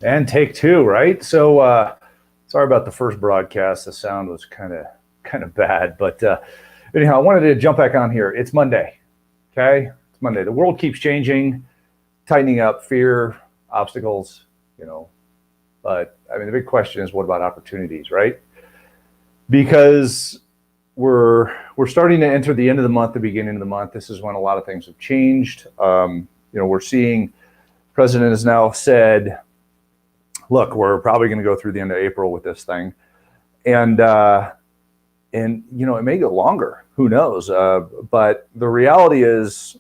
And take two, right? So sorry about the first broadcast. The sound was kind of bad, but anyhow, I wanted to jump back on here. It's Monday, okay? It's Monday. The world keeps changing, tightening up, fear, obstacles, you know. But I mean, the big question is, what about opportunities, right? Because we're starting to enter the end of the month, the beginning of the month. This is when a lot of things have changed. We're seeing president has now said, look, we're probably going to go through the end of April with this thing, and it may go longer. Who knows? But the reality is,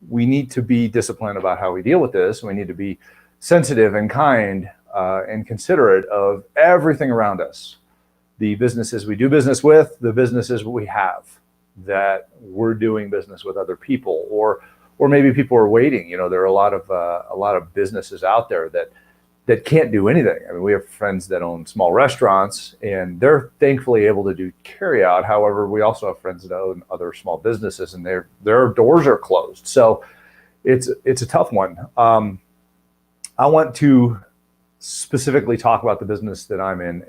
we need to be disciplined about how we deal with this. We need to be sensitive and kind and considerate of everything around us. The businesses we do business with, the businesses we have, that we're doing business with other people, or maybe people are waiting. There are a lot of businesses out there that can't do anything. I mean, we have friends that own small restaurants, and they're thankfully able to do carry out. However, we also have friends that own other small businesses, and their doors are closed. So it's a tough one. I want to specifically talk about the business that I'm in,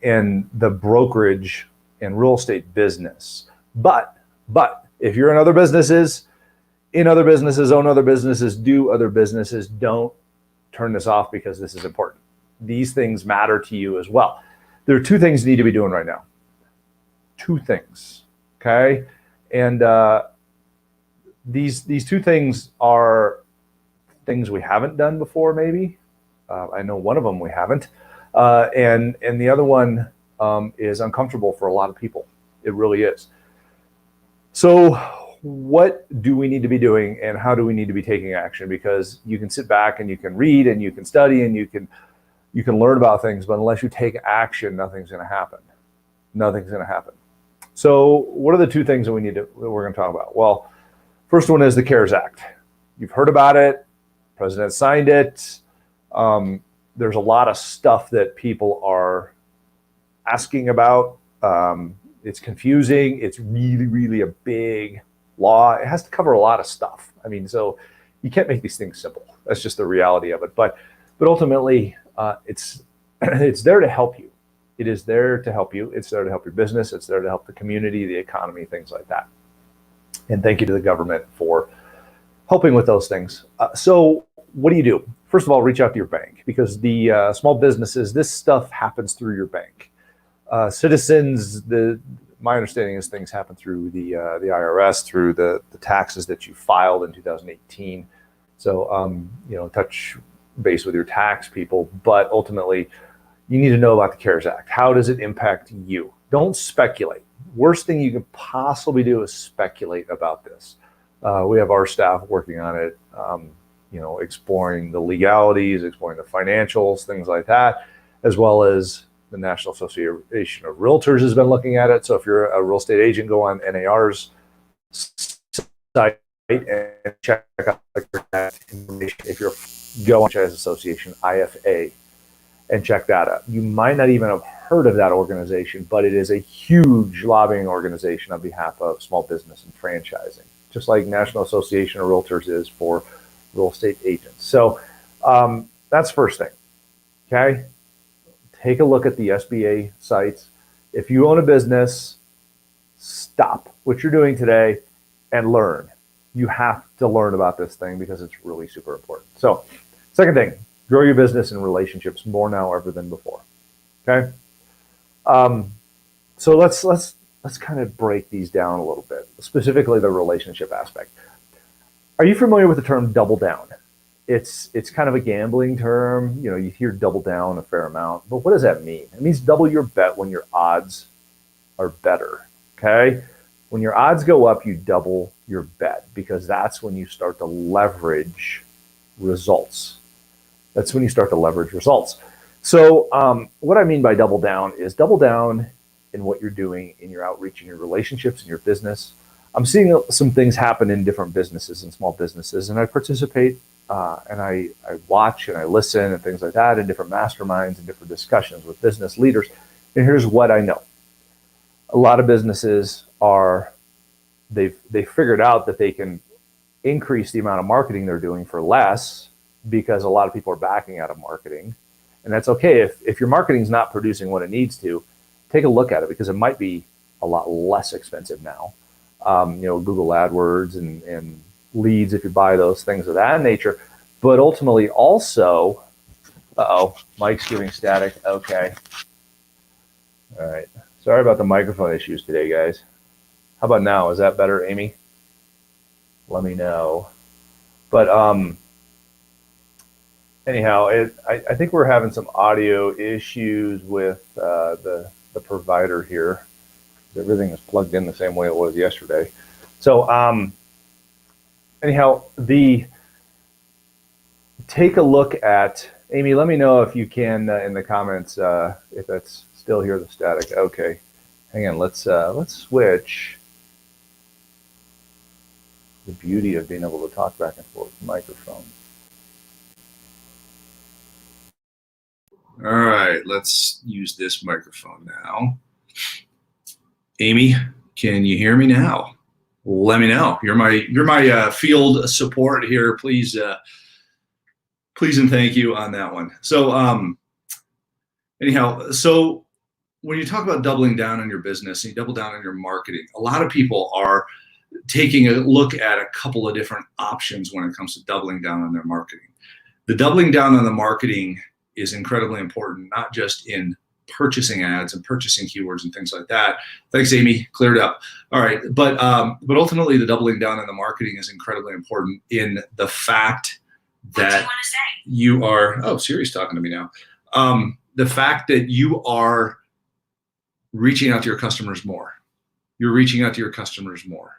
and the brokerage and real estate business. But if you're in other businesses, own other businesses, do other businesses, don't turn this off, because this is important. These things matter to you as well. There are two things you need to be doing right now. Two things, okay? And these two things are things we haven't done before, maybe. I know one of them we haven't. And the other one is uncomfortable for a lot of people. It really is. So what do we need to be doing, and how do we need to be taking action? Because you can sit back and you can read and you can study and you can learn about things, but unless you take action, nothing's going to happen. Nothing's going to happen. So what are the two things that we're going to talk about? Well, first one is the CARES Act. You've heard about it. The president signed it. There's a lot of stuff that people are asking about. It's confusing. It's really, really a big law. It has to cover a lot of stuff. I mean, so you can't make these things simple. That's just the reality of it. But ultimately, it's there to help you. It is there to help you. It's there to help your business. It's there to help the community, the economy, things like that. And thank you to the government for helping with those things. So what do? First of all, reach out to your bank, because the small businesses, this stuff happens through your bank. Citizens, my understanding is things happen through the IRS, through the taxes that you filed in 2018. So, touch base with your tax people, but ultimately you need to know about the CARES Act. How does it impact you? Don't speculate. Worst thing you can possibly do is speculate about this. We have our staff working on it, exploring the legalities, exploring the financials, things like that, as well as the National Association of Realtors has been looking at it. So if you're a real estate agent, go on NAR's site and check out that information. If you're go on Franchise Association, IFA, and check that out. You might not even have heard of that organization, but it is a huge lobbying organization on behalf of small business and franchising, just like National Association of Realtors is for real estate agents. So that's first thing, okay? Take a look at the SBA sites. If you own a business, stop what you're doing today and learn. You have to learn about this thing because it's really super important. So, second thing, grow your business and relationships more now ever than before. Okay. So let's kind of break these down a little bit, specifically the relationship aspect. Are you familiar with the term double down? It's kind of a gambling term. You hear double down a fair amount, but what does that mean? It means double your bet when your odds are better. Okay. When your odds go up, you double your bet, because that's when you start to leverage results. That's when you start to leverage results. So what I mean by double down is double down in what you're doing in your outreach, in your relationships, in your business. I'm seeing some things happen in different businesses and small businesses, and I participate and I watch and I listen and things like that in different masterminds and different discussions with business leaders. And here's what I know. A lot of businesses they've figured out that they can increase the amount of marketing they're doing for less because a lot of people are backing out of marketing. And that's okay. If your marketing is not producing what it needs to, take a look at it, because it might be a lot less expensive now. Google AdWords and leads, if you buy those, things of that nature. But ultimately also, Mike's giving static. Okay. All right. Sorry about the microphone issues today, guys. How about now? Is that better, Amy? Let me know. But anyhow, I think we're having some audio issues with the provider here. Everything is plugged in the same way it was yesterday. So anyhow, take a look at, Amy, let me know if you can in the comments if that's still here, the static. Okay, hang on, let's switch. The beauty of being able to talk back and forth with the microphone. All right, let's use this microphone now. Amy, can you hear me now? Let me know. You're my field support here. Please and thank you on that one. So anyhow, so when you talk about doubling down on your business and you double down on your marketing, a lot of people are taking a look at a couple of different options when it comes to doubling down on their marketing. The doubling down on the marketing is incredibly important, not just in purchasing ads and purchasing keywords and things like that. Thanks, Amy, cleared up. All right, but ultimately the doubling down on the marketing is incredibly important in the fact that you are, oh, Siri's talking to me now. The fact that you are reaching out to your customers more. You're reaching out to your customers more.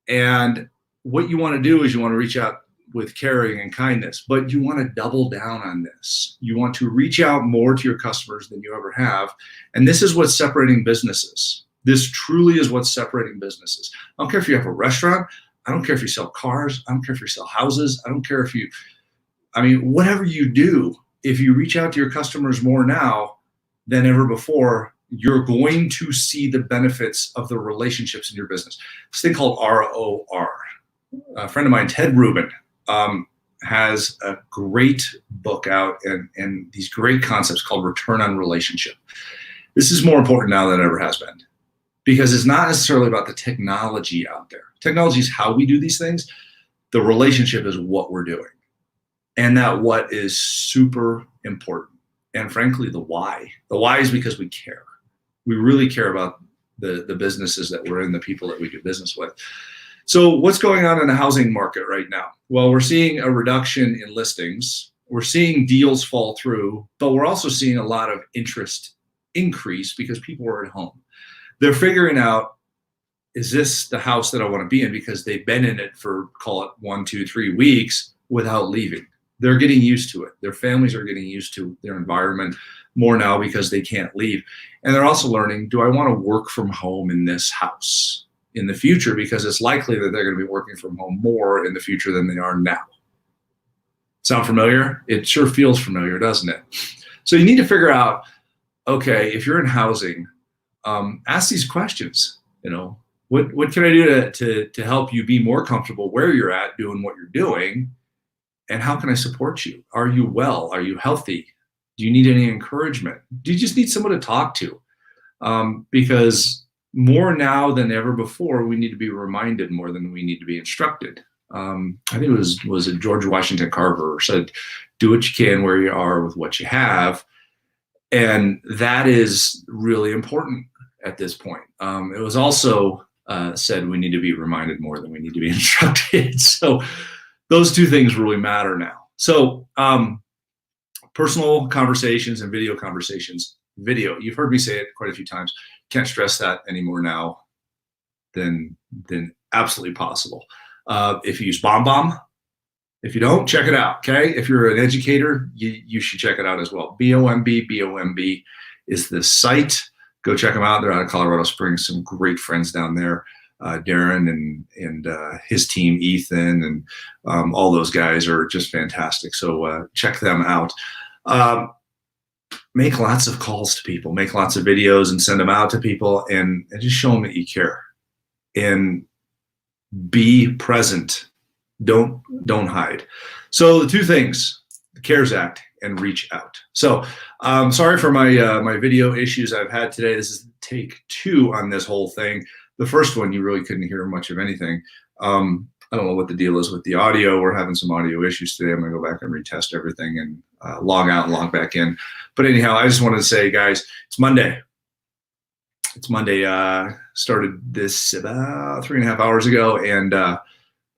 And what you want to do is you want to reach out with caring and kindness, but you want to double down on this. You want to reach out more to your customers than you ever have. And this is what's separating businesses. This truly is what's separating businesses. I don't care if you have a restaurant. I don't care if you sell cars. I don't care if you sell houses. I don't care if you, whatever you do, if you reach out to your customers more now than ever before, you're going to see the benefits of the relationships in your business. This thing called ROR. A friend of mine, Ted Rubin, has a great book out and these great concepts called return on relationship. This is more important now than it ever has been, because it's not necessarily about the technology out there. Technology is how we do these things. The relationship is what we're doing. And that what is super important. And frankly, the why. The why is because we care. We really care about the businesses that we're in, the people that we do business with. So what's going on in the housing market right now? Well, we're seeing a reduction in listings. We're seeing deals fall through, but we're also seeing a lot of interest increase because people are at home. They're figuring out, is this the house that I want to be in? Because they've been in it for, call it 1, 2, 3 weeks without leaving. They're getting used to it. Their families are getting used to their environment more now because they can't leave. And they're also learning, do I want to work from home in this house in the future? Because it's likely that they're going to be working from home more in the future than they are now. Sound familiar? It sure feels familiar, doesn't it? So you need to figure out, okay, if you're in housing, ask these questions. What can I do to help you be more comfortable where you're at doing what you're doing? And how can I support you? Are you well? Are you healthy? Do you need any encouragement? Do you just need someone to talk to? Because more now than ever before, we need to be reminded more than we need to be instructed. I think it was it George Washington Carver said, do what you can where you are with what you have. And that is really important at this point. It was also said we need to be reminded more than we need to be instructed. So those two things really matter now. So personal conversations and video conversations. Video, you've heard me say it quite a few times. Can't stress that any more now than absolutely possible. If you use BombBomb, if you don't, check it out, okay? If you're an educator, you should check it out as well. BOMB is the site. Go check them out. They're out of Colorado Springs. Some great friends down there. Darren and his team, Ethan, and all those guys are just fantastic. So check them out. Make lots of calls to people, make lots of videos and send them out to people and just show them that you care. And be present Don't hide. So the two things, the CARES Act and reach out. So sorry for my my video issues I've had today. This is take 2 on this whole thing. The first one, you really couldn't hear much of anything. I don't know what the deal is with the audio. We're having some audio issues today. I'm gonna go back and retest everything and log out and log back in. But anyhow, I just wanted to say, guys, it's Monday. It's Monday. Started this about 3.5 hours ago, and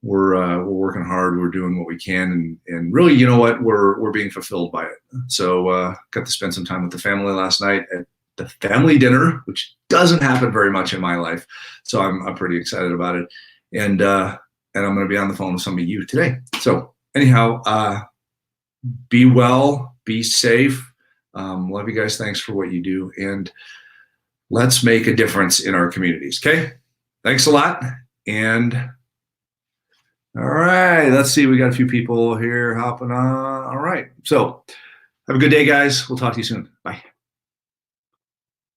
we're working hard. We're doing what we can, and really, you know what? We're being fulfilled by it. So got to spend some time with the family last night at the family dinner, which doesn't happen very much in my life. So I'm pretty excited about it, and I'm going to be on the phone with some of you today. So anyhow, be well, be safe. Love you guys. Thanks for what you do, and let's make a difference in our communities. Okay. Thanks a lot. And all right, let's see. We got a few people here hopping on. All right. So have a good day, guys. We'll talk to you soon. Bye.